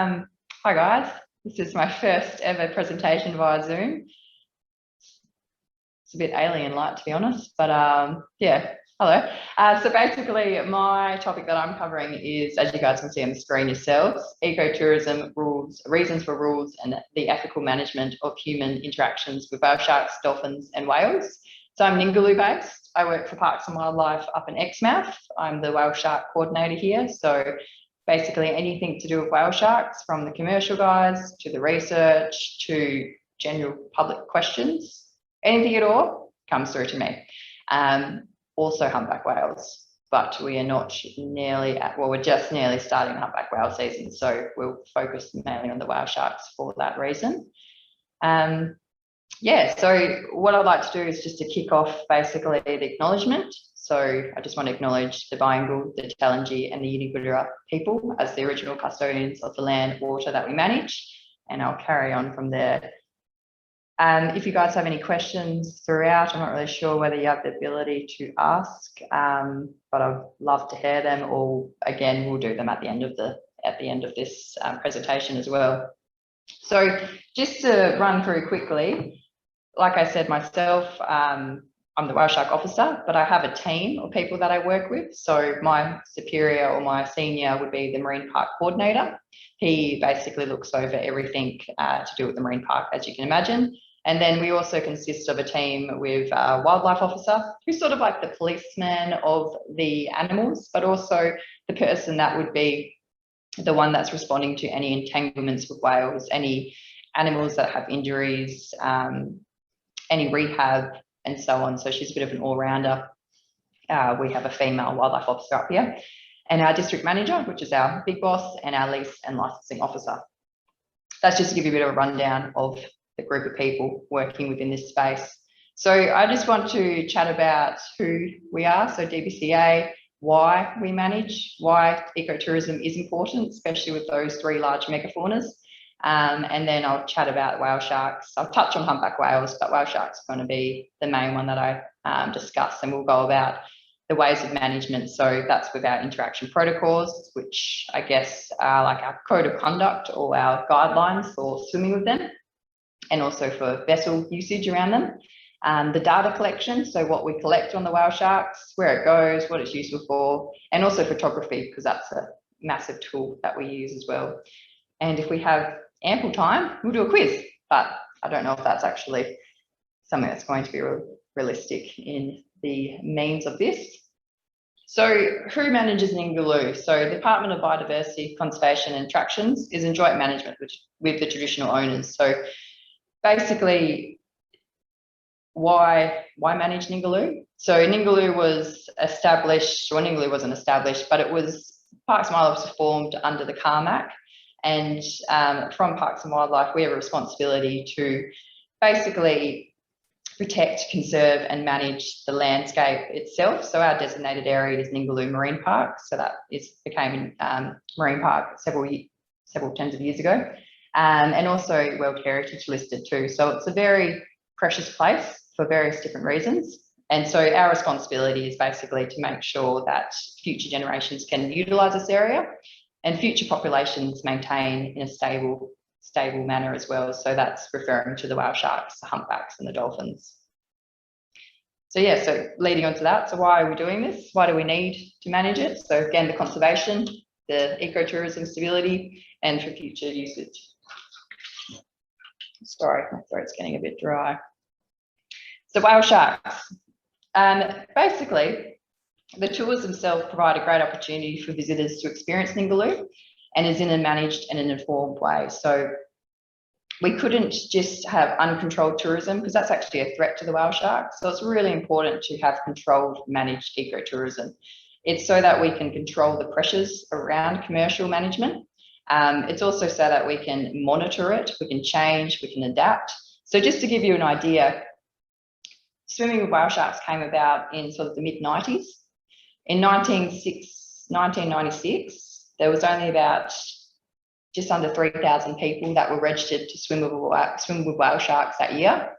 Hi guys, this is my first ever presentation via Zoom. It's a bit alien-like, to be honest, but yeah, hello. So basically my topic that I'm covering is, as you guys can see on the screen yourselves, ecotourism rules, reasons for rules and the ethical management of human interactions with whale sharks, dolphins and whales. So I'm Ningaloo based. I work for Parks and Wildlife up in Exmouth. I'm the whale shark coordinator here. So basically anything to do with whale sharks, from the commercial guys to the research to general public questions, anything at all comes through to me. Also humpback whales, but we are not nearly at, well, we're just nearly starting the humpback whale season. So we'll focus mainly on the whale sharks for that reason. Yeah, so what I'd like to do is just to kick off basically the acknowledgement. So I just want to acknowledge the Biodiversity, the Talangi and the Ningaloo people as the original custodians of the land, water that we manage, and I'll carry on from there. If you guys have any questions throughout, I'm not really sure whether you have the ability to ask, but I'd love to hear them, or again, we'll do them at the end of this presentation as well. So just to run through quickly, like I said myself, I'm the whale shark officer, but I have a team of people that I work with. So my superior or my senior would be the marine park coordinator. He basically looks over everything to do with the marine park, as you can imagine. And then we also consist of a team with a wildlife officer, who's sort of like the policeman of the animals, but also the person that would be the one that's responding to any entanglements with whales, any animals that have injuries, any rehab and so on. So she's a bit of an all-rounder. We have a female wildlife officer up here, and our district manager, which is our big boss, and our lease and licensing officer. That's just to give you a bit of a rundown of the group of people working within this space. So I just want to chat about who we are. So DBCA, why we manage, why ecotourism is important, especially with those three large megafaunas. And then I'll chat about whale sharks. I'll touch on humpback whales, but whale sharks are going to be the main one that I discuss, and we'll go about the ways of management. So that's with our interaction protocols, which I guess are like our code of conduct or our guidelines for swimming with them, and also for vessel usage around them. The data collection, so what we collect on the whale sharks, where it goes, what it's useful for, and also photography, because that's a massive tool that we use as well. And if we have ample time, we'll do a quiz, but I don't know if that's actually something that's going to be realistic in the means of this. So who manages Ningaloo? So the Department of Biodiversity, Conservation and Attractions is in joint management with the traditional owners. So basically, why manage Ningaloo? So Ningaloo was established, or Ningaloo wasn't established, but it was, Parks and Wildlife was formed under the CARMAC. And from Parks and Wildlife, we have a responsibility to basically protect, conserve and manage the landscape itself. So our designated area is Ningaloo Marine Park. So that became Marine Park several tens of years ago. And also World Heritage listed too. So it's a very precious place for various different reasons. And so our responsibility is basically to make sure that future generations can utilise this area and future populations maintain in a stable manner as well. So that's referring to the whale sharks, the humpbacks and the dolphins. So yeah, so leading on to that, so why are we doing this? Why do we need to manage it? So again, the conservation, the ecotourism stability, and for future usage. Sorry, my throat's getting a bit dry. So whale sharks. Basically, the tours themselves provide a great opportunity for visitors to experience Ningaloo, and is in a managed and an informed way. So we couldn't just have uncontrolled tourism, because that's actually a threat to the whale sharks. So it's really important to have controlled, managed ecotourism. It's so that we can control the pressures around commercial management. It's also so that we can monitor it, we can change, we can adapt. So just to give you an idea, swimming with whale sharks came about in sort of the mid-90s. In 1996, there was only about just under 3,000 people that were registered to swim with whale sharks that year.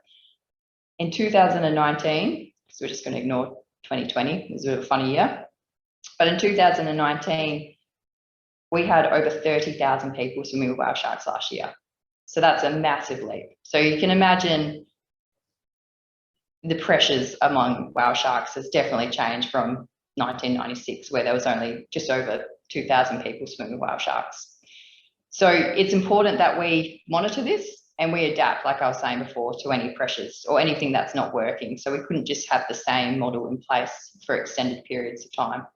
In 2019, so we're just going to ignore 2020, it was a bit of a funny year, but in 2019, we had over 30,000 people swimming with whale sharks last year. So that's a massive leap. So you can imagine the pressures among whale sharks has definitely changed from 1996, where there was only just over 2,000 people swimming with whale sharks. So it's important that we monitor this and we adapt, like I was saying before, to any pressures or anything that's not working. So we couldn't just have the same model in place for extended periods of time.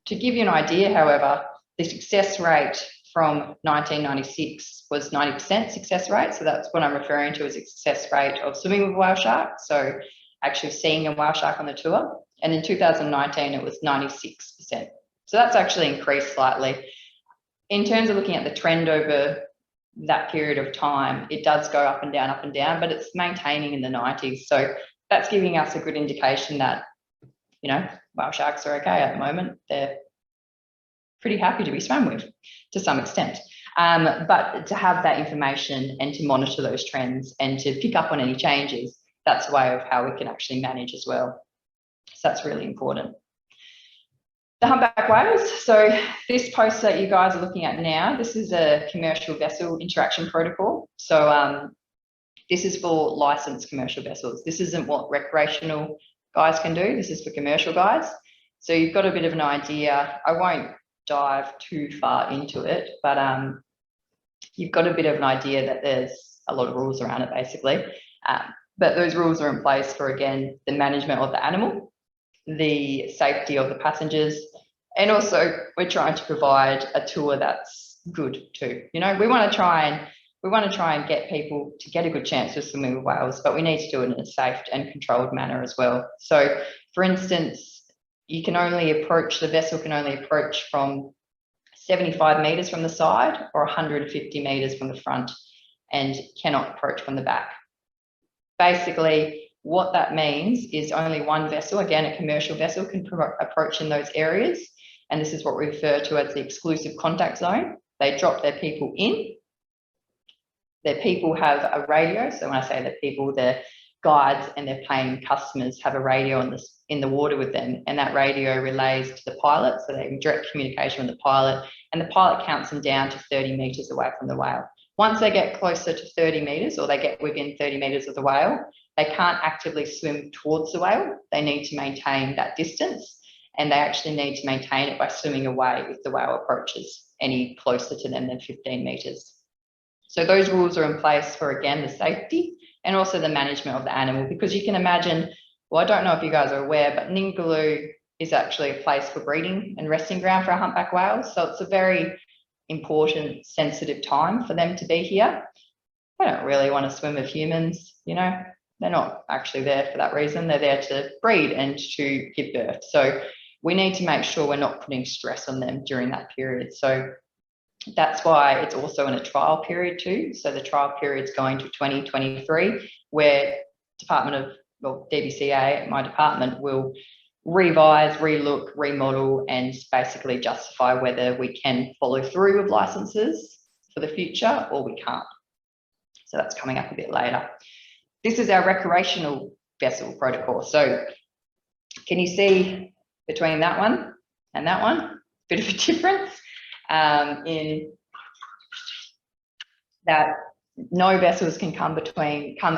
To give you an idea, however, the success rate from 1996 was 90% success rate. So that's what I'm referring to as a success rate of swimming with whale sharks. So actually seeing a whale shark on the tour. And in 2019, it was 96%. So that's actually increased slightly. In terms of looking at the trend over that period of time, it does go up and down, but it's maintaining in the 90s. So that's giving us a good indication that, you know, whale sharks are okay at the moment. They're pretty happy to be swum with to some extent. But to have that information and to monitor those trends and to pick up on any changes, that's a way of how we can actually manage as well. So that's really important. The humpback whales. So this post that you guys are looking at now, this is a commercial vessel interaction protocol. So this is for licensed commercial vessels. This isn't what recreational guys can do. This is for commercial guys. So you've got a bit of an idea. I won't dive too far into it, but you've got a bit of an idea that there's a lot of rules around it basically. But those rules are in place for, again, the management of the animal, the safety of the passengers, and also we're trying to provide a tour that's good too. You know, we want to try and get people to get a good chance of swimming with whales, but we need to do it in a safe and controlled manner as well. So, for instance, you can only approach, the vessel can only approach from 75 metres from the side or 150 metres from the front, and cannot approach from the back. Basically, what that means is only one vessel, again, a commercial vessel, can approach in those areas. And this is what we refer to as the exclusive contact zone. They drop their people in. Their people have a radio. So when I say their people, their guides and their paying customers have a radio in the water with them. And that radio relays to the pilot. So they're in direct communication with the pilot. And the pilot counts them down to 30 metres away from the whale. Once they get closer to 30 metres, or they get within 30 metres of the whale, they can't actively swim towards the whale. They need to maintain that distance, and they actually need to maintain it by swimming away if the whale approaches any closer to them than 15 metres. So those rules are in place for, again, the safety and also the management of the animal, because you can imagine, well, I don't know if you guys are aware, but Ningaloo is actually a place for breeding and resting ground for humpback whales. So it's a very important, sensitive time for them to be here. They don't really want to swim with humans, you know. They're not actually there for that reason. They're there to breed and to give birth. So we need to make sure we're not putting stress on them during that period. So that's why it's also in a trial period too. So the trial period is going to 2023, where DBCA, my department, will revise, relook, remodel, and basically justify whether we can follow through with licenses for the future or we can't. So that's coming up a bit later. This is our recreational vessel protocol. So can you see between that one and that one? Bit of a difference in that no vessels can come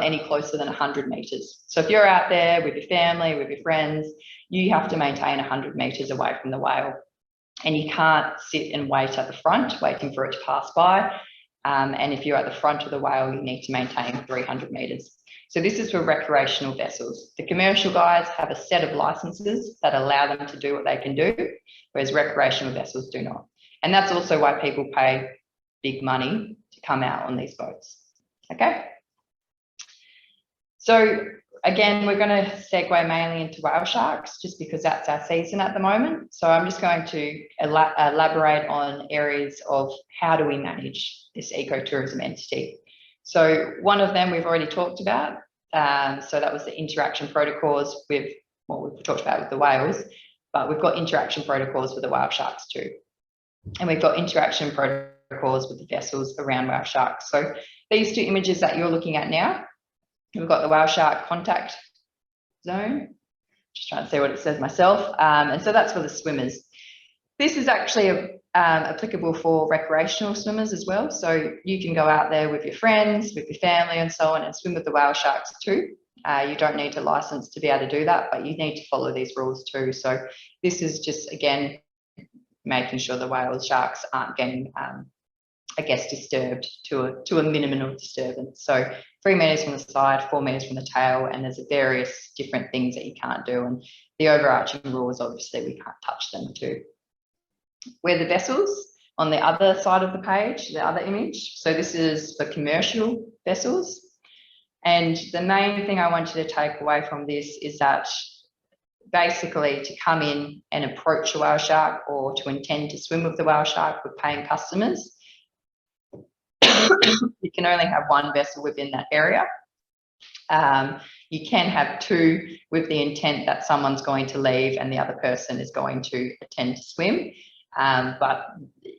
any closer than 100 metres. So if you're out there with your family, with your friends, you have to maintain 100 metres away from the whale. And you can't sit and wait at the front, waiting for it to pass by. And if you're at the front of the whale, you need to maintain 300 metres. So this is for recreational vessels. The commercial guys have a set of licenses that allow them to do what they can do, whereas recreational vessels do not. And that's also why people pay big money to come out on these boats. Okay. So again, we're going to segue mainly into whale sharks just because that's our season at the moment. So I'm just going to elaborate on areas of how do we manage this ecotourism entity. So one of them we've already talked about. So that was the interaction protocols with, well, we've talked about with the whales, but we've got interaction protocols with the whale sharks too. And we've got interaction protocols with the vessels around whale sharks. So these two images that you're looking at now, we've got the whale shark contact zone. Just trying to see what it says myself. And so that's for the swimmers. This is actually applicable for recreational swimmers as well. So you can go out there with your friends, with your family and so on and swim with the whale sharks too. You don't need a license to be able to do that, but you need to follow these rules too. So this is just, again, making sure the whale sharks aren't getting, I guess, disturbed to a minimum of disturbance. So 3 meters from the side, 4 meters from the tail, and there's various different things that you can't do. And the overarching rule is obviously we can't touch them too. We're the vessels on the other side of the page, the other image. So this is for commercial vessels. And the main thing I want you to take away from this is that basically to come in and approach a whale shark or to intend to swim with the whale shark with paying customers, you can only have one vessel within that area. You can have two with the intent that someone's going to leave and the other person is going to attend to swim. But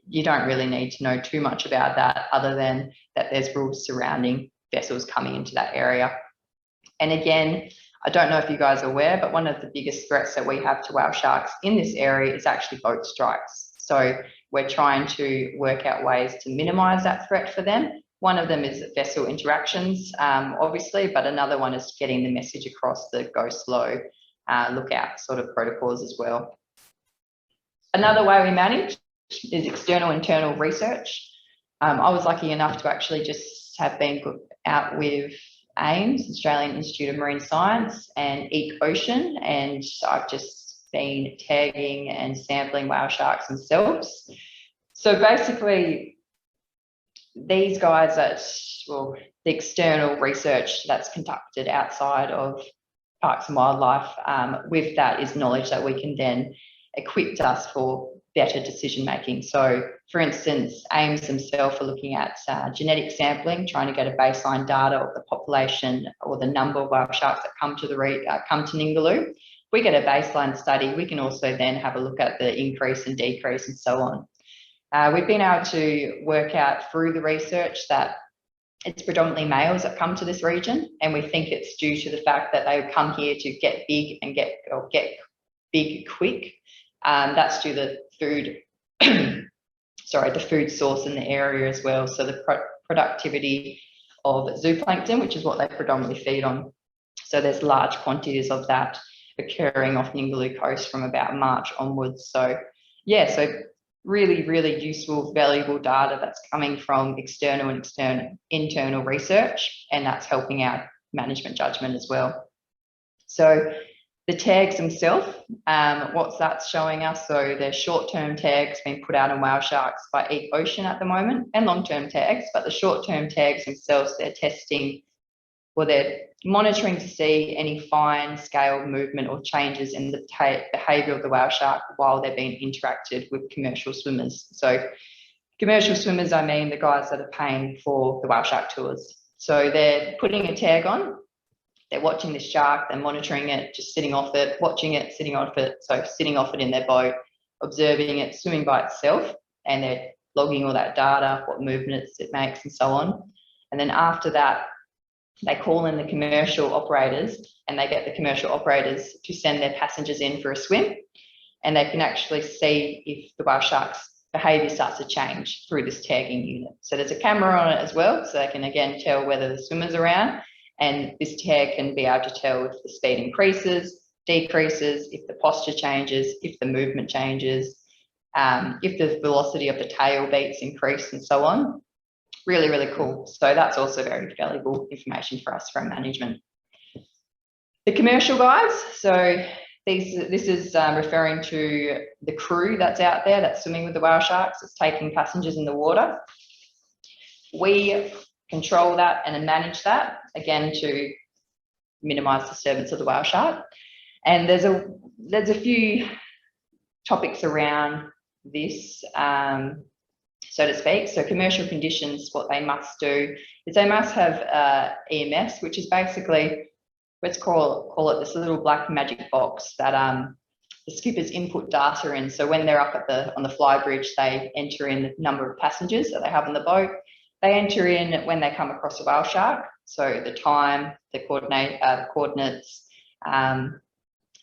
you don't really need to know too much about that other than that there's rules surrounding vessels coming into that area. And again, I don't know if you guys are aware, but one of the biggest threats that we have to whale sharks in this area is actually boat strikes. So we're trying to work out ways to minimize that threat for them. One of them is vessel interactions, obviously, but another one is getting the message across the go slow, look out sort of protocols as well. Another way we manage is external internal research. I was lucky enough to actually just have been out with AIMS, Australian Institute of Marine Science, and Ecotourism, and I've just been tagging and sampling whale sharks themselves. So basically, these guys the external research that's conducted outside of parks and wildlife, with that is knowledge that we can then equip us for better decision making. So for instance, AIMS themselves are looking at genetic sampling, trying to get a baseline data of the population or the number of whale sharks that come to Ningaloo. If we get a baseline study, we can also then have a look at the increase and decrease and so on. We've been able to work out through the research that it's predominantly males that come to this region, and we think it's due to the fact that they come here to get big and get big quick. That's due to the food, the food source in the area as well. So the productivity of zooplankton, which is what they predominantly feed on. So there's large quantities of that occurring off Ningaloo coast from about March onwards. So yeah, so really, really useful, valuable data that's coming from external and internal research, and that's helping out management judgment as well. So the tags themselves, what's that's showing us? So there's short-term tags being put out on whale sharks by Ecotourism at the moment, and long-term tags, but the short-term tags themselves, they're testing, or they're monitoring to see any fine scale movement or changes in the behaviour of the whale shark while they're being interacted with commercial swimmers. So commercial swimmers, I mean the guys that are paying for the whale shark tours. So they're putting a tag on, they're watching this shark, they're monitoring it, just sitting off it, watching it, sitting off it. So sitting off it in their boat, observing it, swimming by itself, and they're logging all that data, what movements it makes and so on. And then after that, they call in the commercial operators, and they get the commercial operators to send their passengers in for a swim, and they can actually see if the whale shark's behaviour starts to change through this tagging unit. So there's a camera on it as well, so they can again tell whether the swimmer's around, and this tag can be able to tell if the speed increases, decreases, if the posture changes, if the movement changes, if the velocity of the tail beats increase and so on. Really, really cool. So that's also very valuable information for us from management. The commercial guys, so this is referring to the crew that's out there that's swimming with the whale sharks, that's taking passengers in the water. We control that and manage that, again, to minimise disturbance of the whale shark. And there's a few topics around this, so to speak. So commercial conditions, what they must do is they must have EMS, which is basically, let's call it this little black magic box that the skippers input data in. So when they're up on the fly bridge, they enter in the number of passengers that they have on the boat. They enter in when they come across a whale shark, so the time, the coordinates,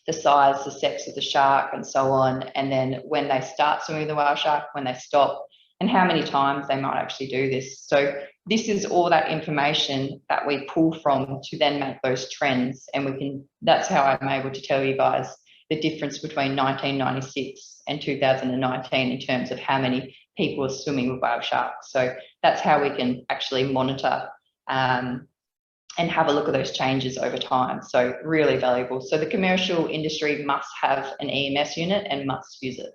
the size, the sex of the shark, and so on, and then when they start swimming the whale shark, when they stop, and how many times they might actually do this. So this is all that information that we pull from to then make those trends, and we can, that's how I'm able to tell you guys the difference between 1996 and 2019 in terms of how many people are swimming with whale sharks. So that's how we can actually monitor and have a look at those changes over time. So really valuable. So the commercial industry must have an EMS unit and must use it.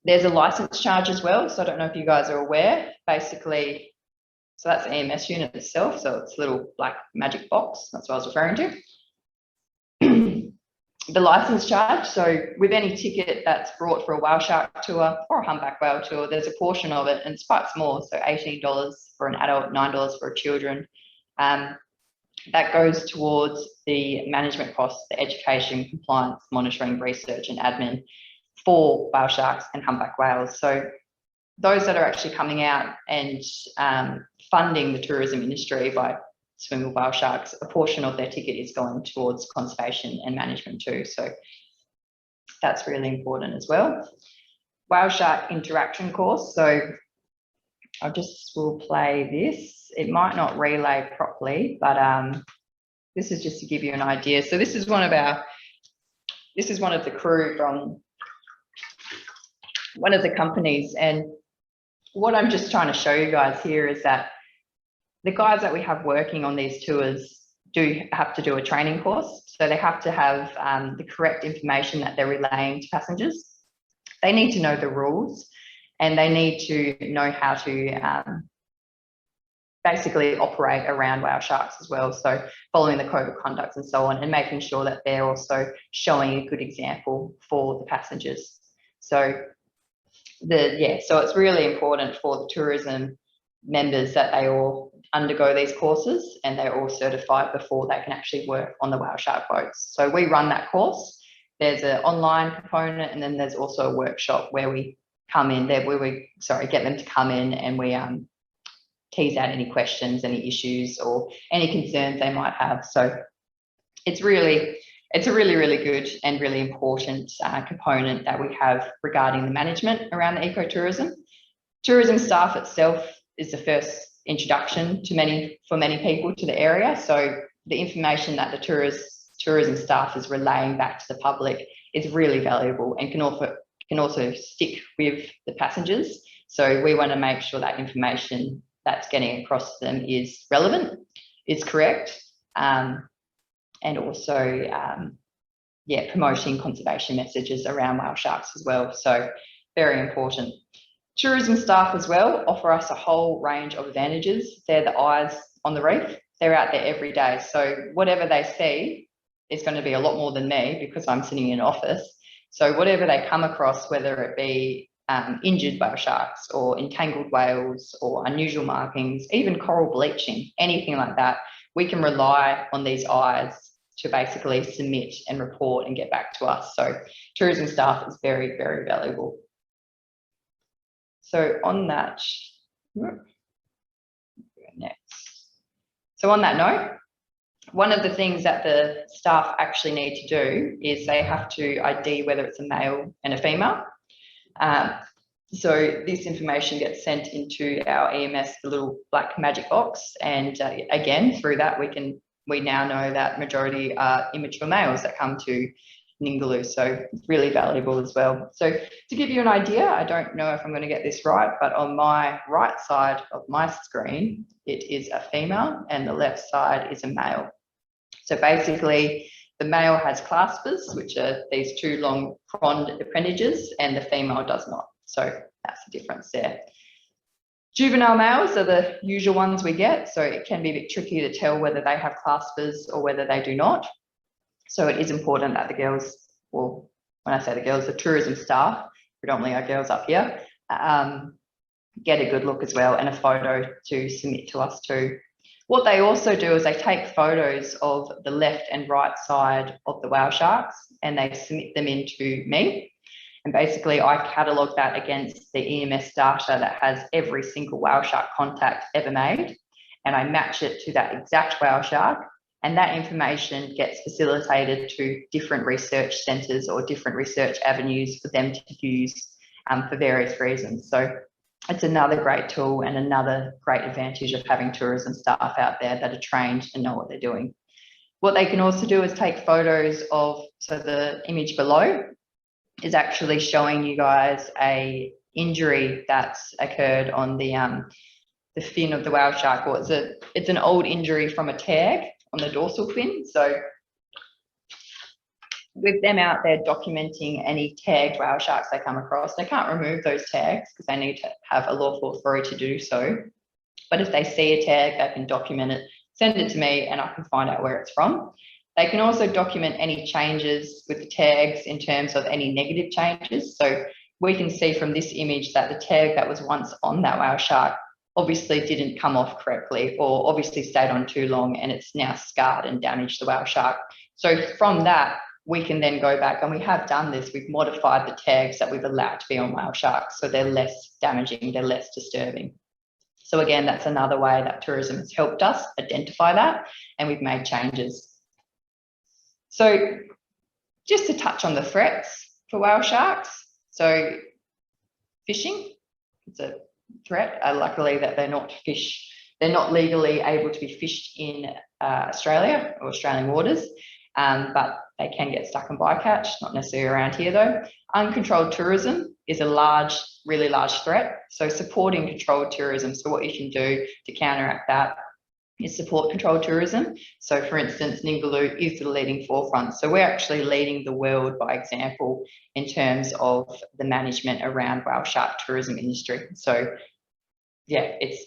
There's a license charge as well. So I don't know if you guys are aware, basically, so that's the EMS unit itself. So it's a little black magic box. That's what I was referring to. The license charge, so with any ticket that's brought for a whale shark tour or a humpback whale tour, there's a portion of it, and it's quite small, so $18 for an adult, $9 for children. That goes towards the management costs, the education, compliance, monitoring, research and admin for whale sharks and humpback whales. So those that are actually coming out and funding the tourism industry by swimming with whale sharks, a portion of their ticket is going towards conservation and management too. So that's really important as well. Whale shark interaction course. So I just will play this. It might not relay properly, but this is just to give you an idea. So this is one of the crew from one of the companies. And what I'm just trying to show you guys here is that the guys that we have working on these tours do have to do a training course. So they have to have the correct information that they're relaying to passengers. They need to know the rules, and they need to know how to basically operate around whale sharks as well. So following the code of conduct and so on, and making sure that they're also showing a good example for the passengers. So so it's really important for the tourism members that they all undergo these courses and they're all certified before they can actually work on the whale shark boats. So we run that course. There's an online component, and then there's also a workshop where we come in there, where we get them to come in and we tease out any questions, any issues or any concerns they might have. So it's a really good and really important component that we have regarding the management around the ecotourism. Tourism staff itself is the first introduction for many people to the area. So the information that the tourism staff is relaying back to the public is really valuable and can also stick with the passengers. So we want to make sure that information that's getting across to them is relevant, is correct, and also promoting conservation messages around whale sharks as well. So very important. Tourism staff as well offer us a whole range of advantages. They're the eyes on the reef. They're out there every day. So whatever they see is going to be a lot more than me because I'm sitting in an office. So whatever they come across, whether it be injured whale sharks or entangled whales or unusual markings, even coral bleaching, anything like that, we can rely on these eyes to basically submit and report and get back to us. So tourism staff is very, very valuable. So on that, next. So on that note, one of the things that the staff actually need to do is they have to ID whether it's a male and a female. So this information gets sent into our EMS, the little black magic box, and again through that we now know that majority are immature males that come to Ningaloo, so it's really valuable as well. So to give you an idea, I don't know if I'm going to get this right, but on my right side of my screen, it is a female and the left side is a male. So basically the male has claspers, which are these two long frond appendages, and the female does not. So that's the difference there. Juvenile males are the usual ones we get, so it can be a bit tricky to tell whether they have claspers or whether they do not. So it is important that the girls, well, when I say the girls, the tourism staff, predominantly our girls up here, get a good look as well and a photo to submit to us too. What they also do is they take photos of the left and right side of the whale sharks and they submit them into me. And basically I catalogue that against the EMS data that has every single whale shark contact ever made. And I match it to that exact whale shark And that information gets facilitated to different research centres or different research avenues for them to use for various reasons. So it's another great tool and another great advantage of having tourism staff out there that are trained and know what they're doing. What they can also do is take photos of, so the image below is actually showing you guys a injury that's occurred on the fin of the whale shark. Or it's an old injury from a tag on the dorsal fin. So with them out there documenting any tagged whale sharks they come across, they can't remove those tags because they need to have a lawful authority to do so. But if they see a tag, they can document it, send it to me, and I can find out where it's from. They can also document any changes with the tags in terms of any negative changes. So we can see from this image that the tag that was once on that whale shark obviously didn't come off correctly, or obviously stayed on too long, and it's now scarred and damaged the whale shark. So from that, we can then go back, and we have done this, we've modified the tags that we've allowed to be on whale sharks, so they're less damaging, they're less disturbing. So again, that's another way that tourism has helped us identify that, and we've made changes. So just to touch on the threats for whale sharks. So fishing, it's a threat. Luckily that they're not legally able to be fished in Australia or Australian waters, but they can get stuck in bycatch, not necessarily around here though. Uncontrolled tourism is a really large threat. So supporting controlled tourism. So what you can do to counteract that is support controlled tourism. So for instance, Ningaloo is the leading forefront. So we're actually leading the world by example in terms of the management around whale shark tourism industry. So yeah, it's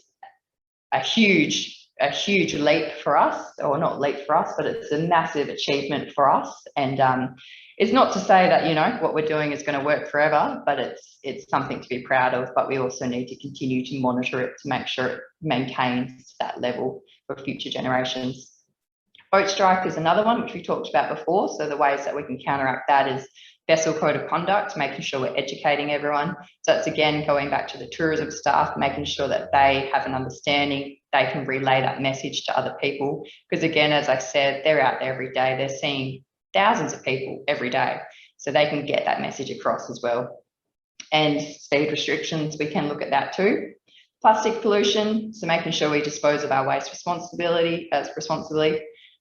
a huge leap for us, or not leap for us, but it's a massive achievement for us. And it's not to say that, you know, what we're doing is going to work forever, but it's something to be proud of. But we also need to continue to monitor it to make sure it maintains that level for future generations. Boat strike is another one, which we talked about before. So the ways that we can counteract that is vessel code of conduct, making sure we're educating everyone. So it's again going back to the tourism staff, making sure that they have an understanding, they can relay that message to other people. Because again, as I said, they're out there every day, they're seeing thousands of people every day, so they can get that message across as well. And speed restrictions, we can look at that too. Plastic pollution, so making sure we dispose of our waste responsibly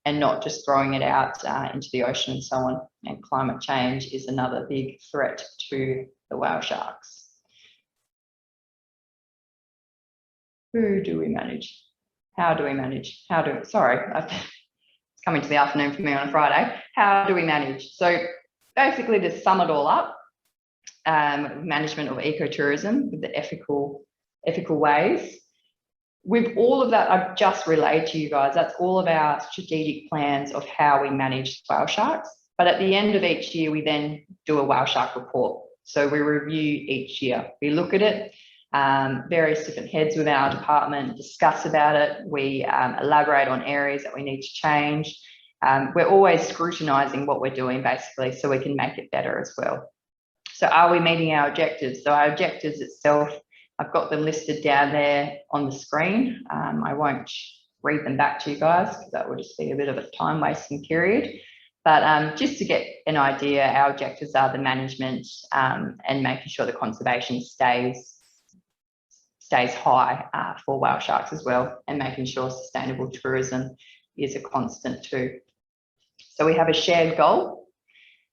and not just throwing it out into the ocean and so on. And climate change is another big threat to the whale sharks. Who do we manage? How do we manage? Sorry, it's coming to the afternoon for me on a Friday. How do we manage? So basically to sum it all up, management of ecotourism with the ethical ways. With all of that I've just relayed to you guys, that's all of our strategic plans of how we manage whale sharks. But at the end of each year, we then do a whale shark report. So we review each year. We look at it, various different heads within our department discuss about it. We elaborate on areas that we need to change. We're always scrutinising what we're doing basically so we can make it better as well. So are we meeting our objectives? So our objectives itself, I've got them listed down there on the screen. I won't read them back to you guys because that will just be a bit of a time wasting period. But just to get an idea, our objectives are the management and making sure the conservation stays high for whale sharks as well, and making sure sustainable tourism is a constant too. So we have a shared goal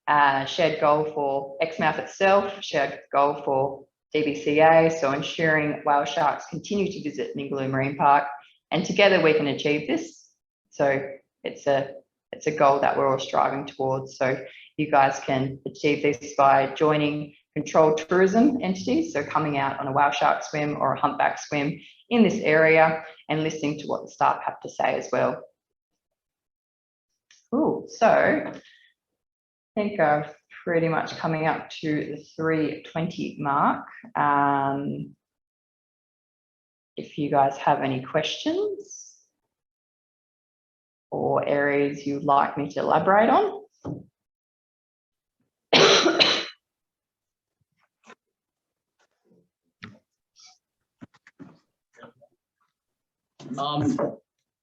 for Exmouth itself, shared goal for DBCA, so ensuring whale sharks continue to visit Ningaloo Marine Park, and together we can achieve this. So it's a goal that we're all striving towards. So you guys can achieve this by joining controlled tourism entities, so coming out on a whale shark swim or a humpback swim in this area and listening to what the staff have to say as well. Cool, so I think I've pretty much coming up to the 3:20 mark. If you guys have any questions or areas you'd like me to elaborate on.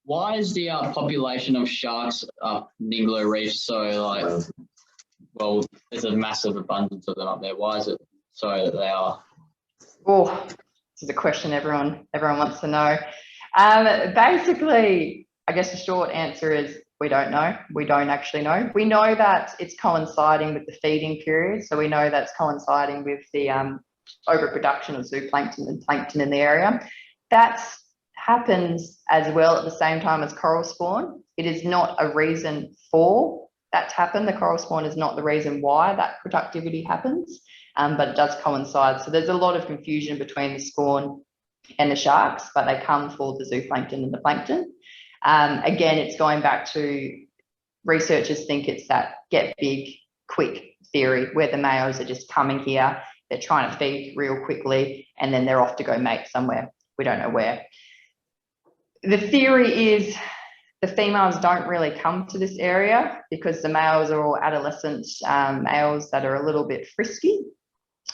Why is the population of sharks up Ningaloo Reef so like, well, there's a massive abundance of them up there. Why is it so that they are? Oh, this is a question everyone wants to know. Basically, I guess the short answer is we don't know. We don't actually know. We know that it's coinciding with the feeding period. So we know that's coinciding with the overproduction of zooplankton and plankton in the area. That happens as well at the same time as coral spawn. It is not a reason for that to happen. The coral spawn is not the reason why that productivity happens, but it does coincide. So there's a lot of confusion between the spawn and the sharks, but they come for the zooplankton and the plankton. Again, it's going back to researchers think it's that get big, quick theory where the males are just coming here, they're trying to feed real quickly, and then they're off to go mate somewhere. We don't know where. The theory is the females don't really come to this area because the males are all adolescent males that are a little bit frisky,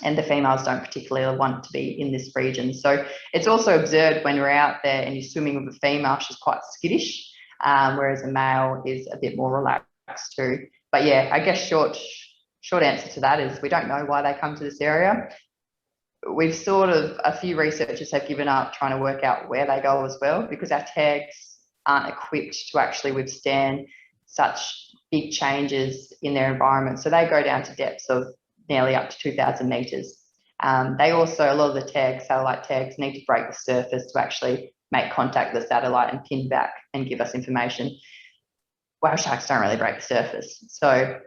and the females don't particularly want to be in this region. So it's also observed when we're out there and you're swimming with a female, she's quite skittish, whereas a male is a bit more relaxed too. But yeah, I guess short answer to that is we don't know why they come to this area. We've sort of, a few researchers have given up trying to work out where they go as well, because our tags aren't equipped to actually withstand such big changes in their environment. So they go down to depths of nearly up to 2,000 metres. They also, a lot of the tags, satellite tags, need to break the surface to actually make contact with the satellite and pin back and give us information. Whale sharks don't really break the surface, so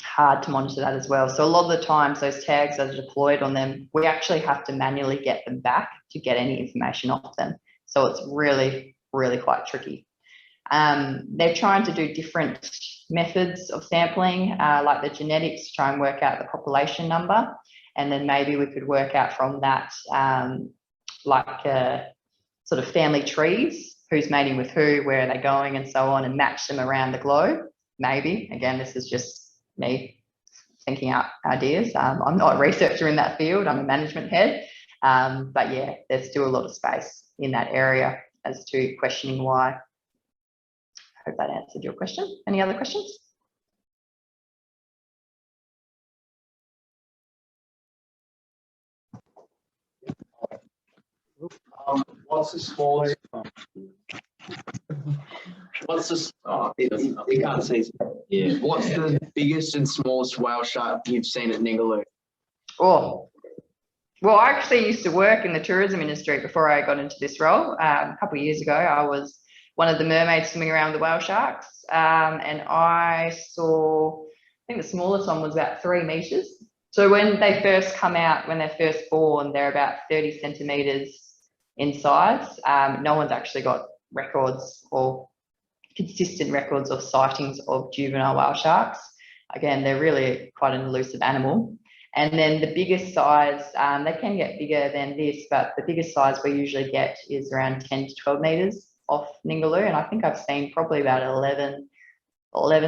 hard to monitor that as well. So a lot of the times those tags that are deployed on them, we actually have to manually get them back to get any information off them. So it's really, really quite tricky. They're trying to do different methods of sampling, like the genetics, to try and work out the population number. And then maybe we could work out from that, sort of family trees, who's mating with who, where are they going, and so on, and match them around the globe. Maybe, again, this is just me thinking out ideas. I'm not a researcher in that field, I'm a management head. But yeah, there's still a lot of space in that area as to questioning why. I hope that answered your question. Any other questions? What's the smallest? What's the? Oh, you can't see. Yeah. What's the biggest and smallest whale shark you've seen at Ningaloo? Oh, well, I actually used to work in the tourism industry before I got into this role. A couple of years ago, I was one of the mermaids swimming around the whale sharks, and I saw, I think the smallest one was about 3 meters. So when they first come out, when they're first born, they're about 30 centimeters in size. No one's actually got records or consistent records of sightings of juvenile whale sharks. Again, they're really quite an elusive animal. And then the biggest size, they can get bigger than this, but the biggest size we usually get is around 10 to 12 meters off Ningaloo. And I think I've seen probably about 11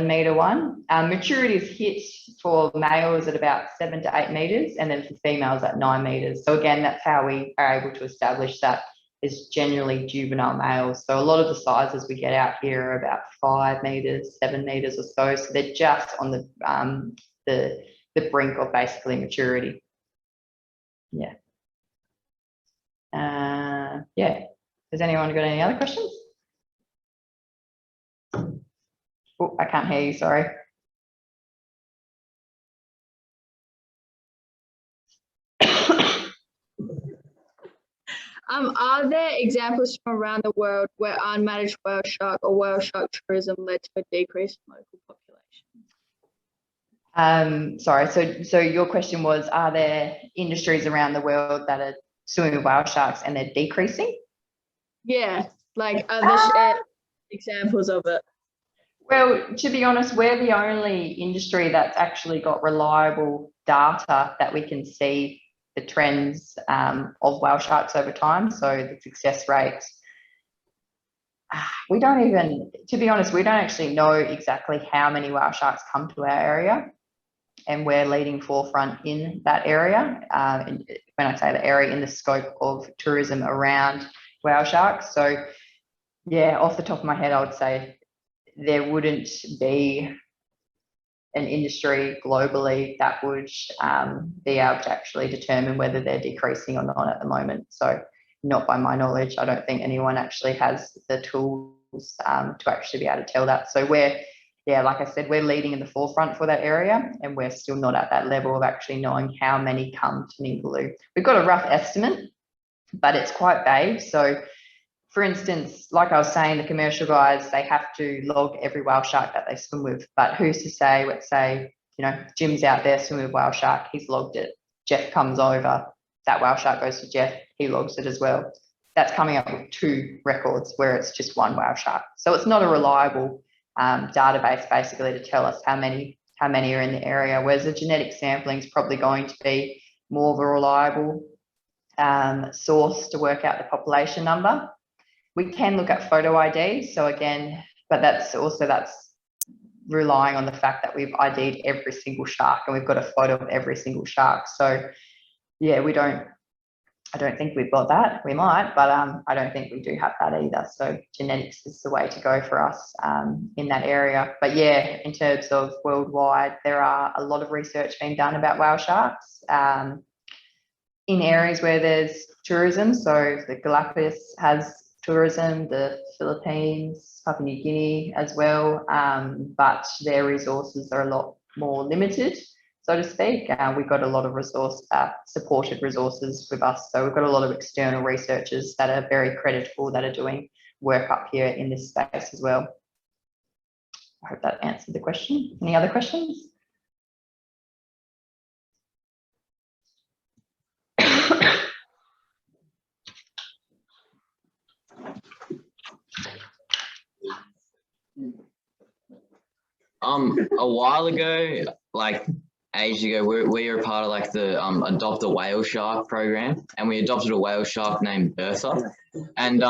metre one. Maturity is hit for males at about 7 to 8 metres, and then for females at 9 metres. So again, that's how we are able to establish that is generally juvenile males. So a lot of the sizes we get out here are about 5 metres, 7 metres or so. So they're just on the brink of basically maturity. Yeah. Yeah. Has anyone got any other questions? Oh, I can't hear you, sorry. Are there examples from around the world where unmanaged whale shark or whale shark tourism led to a decrease in local population? Sorry, so your question was, are there industries around the world that are swimming with whale sharks and they're decreasing? Yeah, like are there examples of it? Well, to be honest, we're the only industry that's actually got reliable data that we can see the trends of whale sharks over time. So the success rates, we don't even, to be honest, we don't actually know exactly how many whale sharks come to our area, and we're leading forefront in that area. And when I say the area, in the scope of tourism around whale sharks. So yeah, off the top of my head, I would say there wouldn't be an industry globally that would be able to actually determine whether they're decreasing or not at the moment. So not by my knowledge. I don't think anyone actually has the tools to actually be able to tell that. So we're, yeah, like I said, we're leading in the forefront for that area, and we're still not at that level of actually knowing how many come to Ningaloo. We've got a rough estimate, but it's quite vague. So for instance, like I was saying, the commercial guys, they have to log every whale shark that they swim with. But who's to say, let's say, you know, Jim's out there swimming with whale shark, he's logged it. Jeff comes over, that whale shark goes to Jeff, he logs it as well. That's coming up with 2 records where it's just 1 whale shark. So it's not a reliable database basically to tell us how many are in the area, whereas the genetic sampling is probably going to be more of a reliable source to work out the population number. We can look at photo ID. So again, but that's relying on the fact that we've ID'd every single shark and we've got a photo of every single shark. So yeah, I don't think we've got that. We might, but I don't think we do have that either. So genetics is the way to go for us in that area. But yeah, in terms of worldwide, there are a lot of research being done about whale sharks in areas where there's tourism. So the Galapagos has tourism, the Philippines, Papua New Guinea as well, but their resources are a lot more limited, so to speak. We've got a lot of supported resources with us. So we've got a lot of external researchers that are very creditable that are doing work up here in this space as well. I hope that answered the question. Any other questions? A while ago, like ages ago, we were a part of like the Adopt a Whale Shark program, and we adopted a whale shark named Bertha. And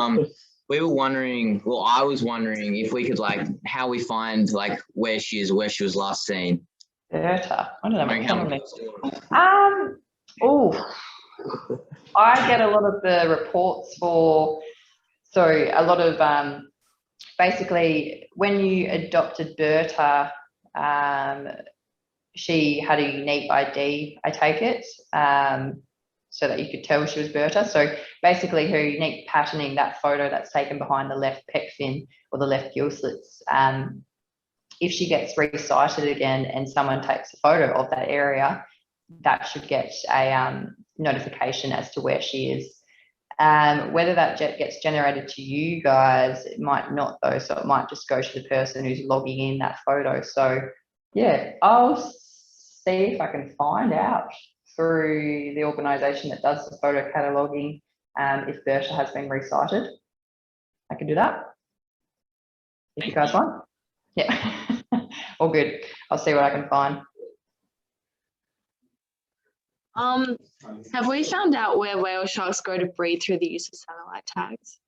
we were wondering, well, I was wondering if we could like how we find like where she was last seen. Bertha, I don't know. How I get a lot of the reports for, so a lot of basically when you adopted Bertha, she had a unique ID, I take it, so that you could tell she was Bertha. So basically her unique patterning, that photo that's taken behind the left pec fin or the left gill slits, if she gets resighted again and someone takes a photo of that area, that should get a notification as to where she is. Whether that gets generated to you guys, it might not though. So it might just go to the person who's logging in that photo. So yeah, I'll see if I can find out through the organisation that does the photo cataloguing if Bertha has been resighted. I can do that if you guys want. Yeah, all good. I'll see what I can find. Have we found out where whale sharks go to breed through the use of satellite tags?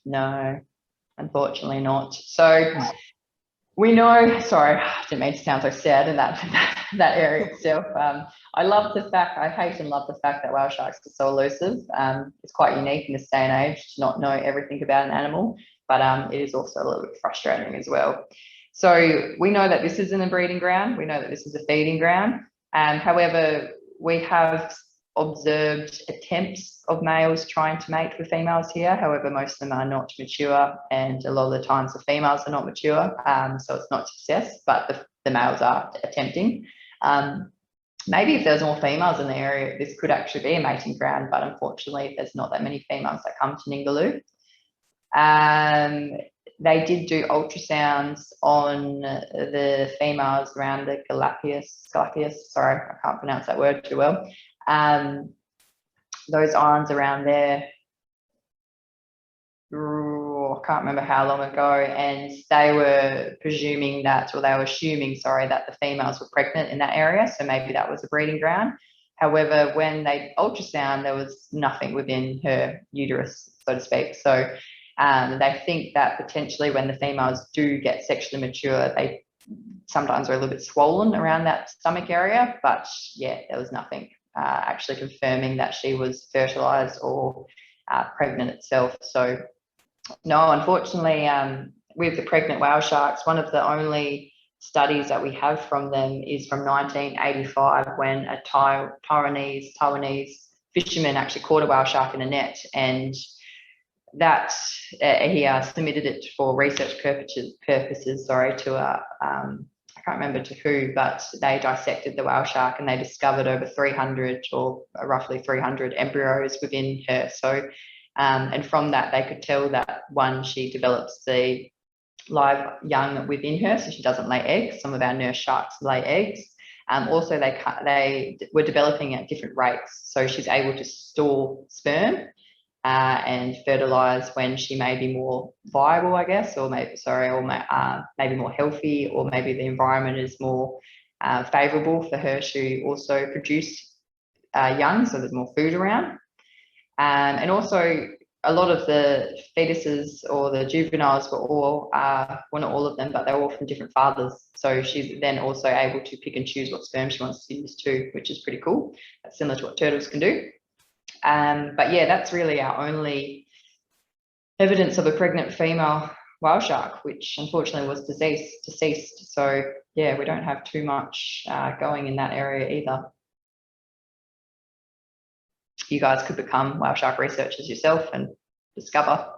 No, unfortunately not. So we know, sorry, I didn't mean to sound so sad in that area itself. I love the fact, I hate and love the fact that whale sharks are so elusive. It's quite unique in this day and age to not know everything about an animal, but it is also a little bit frustrating as well. So we know that this isn't a breeding ground. We know that this is a feeding ground. However, we have observed attempts of males trying to mate with females here. However, most of them are not mature, and a lot of the times the females are not mature, so it's not success, but the males are attempting. Maybe if there's more females in the area, this could actually be a mating ground, but unfortunately there's not that many females that come to Ningaloo. They did do ultrasounds on the females around the Galapagos, sorry, I can't pronounce that word too well. Those islands around there, I can't remember how long ago, and they were presuming that, or they were assuming, sorry, that the females were pregnant in that area, so maybe that was a breeding ground. However, when they ultrasound, there was nothing within her uterus, so to speak. So they think that potentially when the females do get sexually mature, they sometimes are a little bit swollen around that stomach area, but yeah, there was nothing actually confirming that she was fertilized or pregnant itself. So No, unfortunately, with the pregnant whale sharks, one of the only studies that we have from them is from 1985, when a Taiwanese fisherman actually caught a whale shark in a net, and that he submitted it for research purposes, sorry, to a I can't remember to who, but they dissected the whale shark and they discovered over 300 or roughly 300 embryos within her. So, and from that, they could tell that one, she develops the live young within her, so she doesn't lay eggs. Some of our nurse sharks lay eggs. Also, they were developing at different rates, so she's able to store sperm and fertilize when she may be more viable, I guess, or maybe, sorry, or maybe more healthy, or maybe the environment is more favorable for her to also produce young, so there's more food around. And also, a lot of the fetuses or the juveniles were all, well, not all of them, but they're all from different fathers. So she's then also able to pick and choose what sperm she wants to use too, which is pretty cool. That's similar to what turtles can do. But yeah, that's really our only evidence of a pregnant female whale shark, which unfortunately was deceased. So yeah, we don't have too much going in that area either. You guys could become whale shark researchers yourself and discover